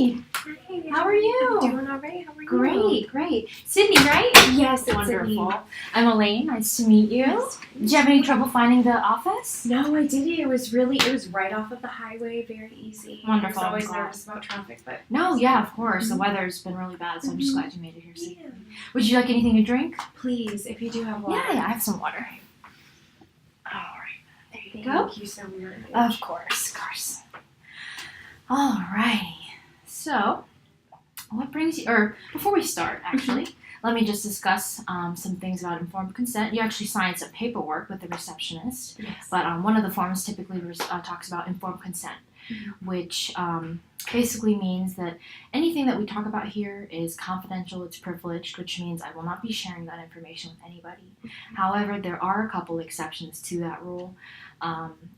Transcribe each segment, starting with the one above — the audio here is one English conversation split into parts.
Hey, how are you? I'm doing all right. How are you? Great. Sydney, right? Yes, it's Wonderful. Sydney. I'm Elaine. Nice to meet you. Nice to meet Did you have any trouble finding the office? No, I didn't. It was right off of the highway, very easy. Wonderful. I was always I'm glad. nervous about traffic, but No, yeah, of course. The weather's been really bad, so I'm just glad you made it here safely. Would you like anything to drink? Please, if you do have water. Yeah, I have some water. All right. There you go. Thank you so much. Of course. All righty. So, what brings you, or before we start, actually, let me just discuss some things about informed consent. You actually signed some paperwork with the receptionist, Yes. but one of the forms typically talks about informed consent, which basically means that anything that we talk about here is confidential, it's privileged, which means I will not be sharing that information with anybody. However, there are a couple exceptions to that rule.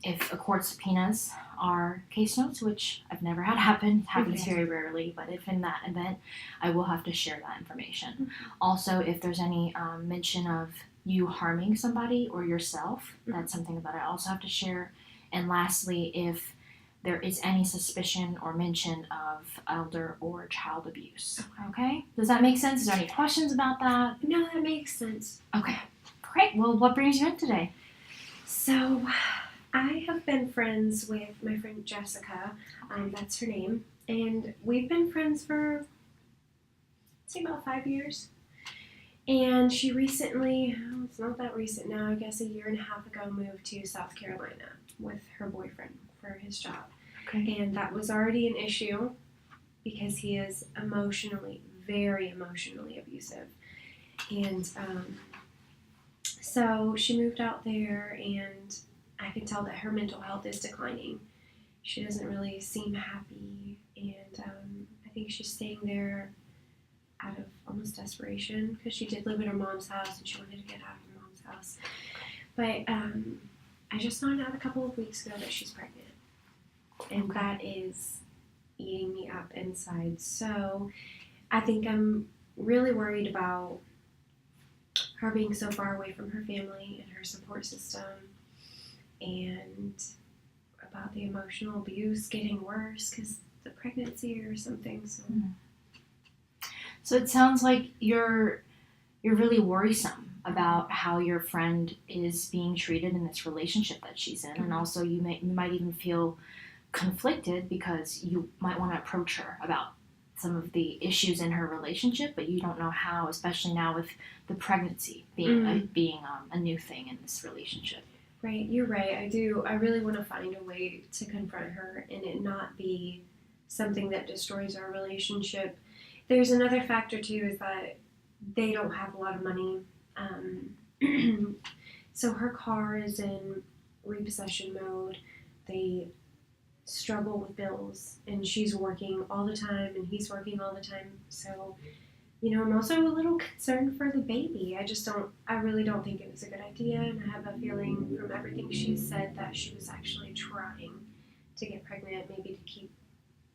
If a court subpoenas our case notes, which I've never had happen, it happens very rarely, but if in that event, I will have to share that information. Also, if there's any mention of you harming somebody or yourself, that's something that I also have to share. And lastly, if there is any suspicion or mention of elder or child abuse. Okay? Does that make sense? Is there any questions about that? No, that makes sense. Okay. Great. Well, what brings you in today? So, I have been friends with my friend Jessica. That's her name. And we've been friends for, say, about 5 years. And she recently, it's not that recent now, I guess a year and a half ago, moved to South Carolina with her boyfriend for his job. Okay. And that was already an issue because he is very emotionally abusive. And so she moved out there, and I can tell that her mental health is declining. She doesn't really seem happy, and I think she's staying there out of almost desperation because she did live in her mom's house and she wanted to get out of her mom's house. But I just found out a couple of weeks ago that she's pregnant, and that is eating me up inside. So I think I'm really worried about her being so far away from her family and her support system, and about the emotional abuse getting worse because the pregnancy or something. So it sounds like you're really worrisome about how your friend is being treated in this relationship that she's in, and also you might even feel conflicted because you might want to approach her about some of the issues in her relationship, but you don't know how, especially now with the pregnancy being a new thing in this relationship. Right, you're right. I do. I really want to find a way to confront her and it not be something that destroys our relationship. There's another factor too, is that they don't have a lot of money. So her car is in repossession mode. They struggle with bills, and she's working all the time and he's working all the time. So, I'm also a little concerned for the baby. I really don't think it was a good idea, and I have a feeling from everything she said that she was actually trying to get pregnant, maybe to keep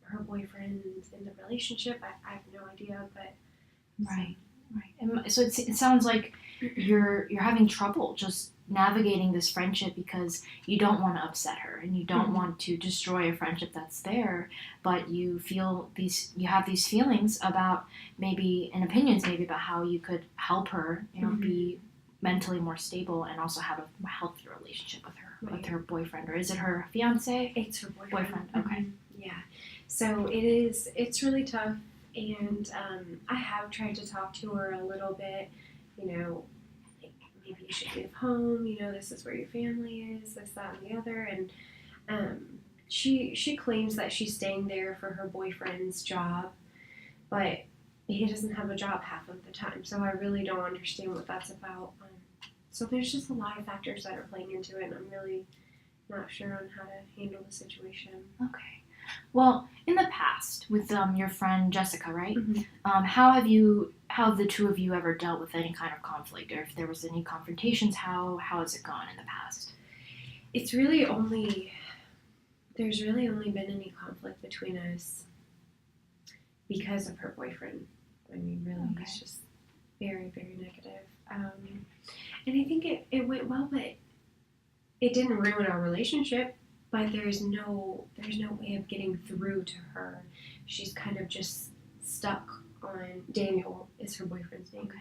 her boyfriend in the relationship. I have no idea, but... Right. And so it sounds like you're having trouble just navigating this friendship because you don't want to upset her and you don't want to destroy a friendship that's there, but you have these feelings about opinions about how you could help her, be mentally more stable and also have a healthier relationship with her boyfriend. Or is it her fiance? It's her boyfriend. Okay. Yeah. So it's really tough, and I have tried to talk to her a little bit, like maybe you should leave home, this is where your family is, this, that, and the other, and she claims that she's staying there for her boyfriend's job, but he doesn't have a job half of the time, so I really don't understand what that's about. So there's just a lot of factors that are playing into it, and I'm really not sure on how to handle the situation. Okay. Well, in the past, with your friend Jessica, right? How have the two of you ever dealt with any kind of conflict, or if there was any confrontations, how has it gone in the past? There's really only been any conflict between us because of her boyfriend. I mean, really, It's just very, very negative. And I think it went well, but it didn't ruin our relationship. but there's no way of getting through to her. She's kind of just stuck on Daniel is her boyfriend's name. Okay.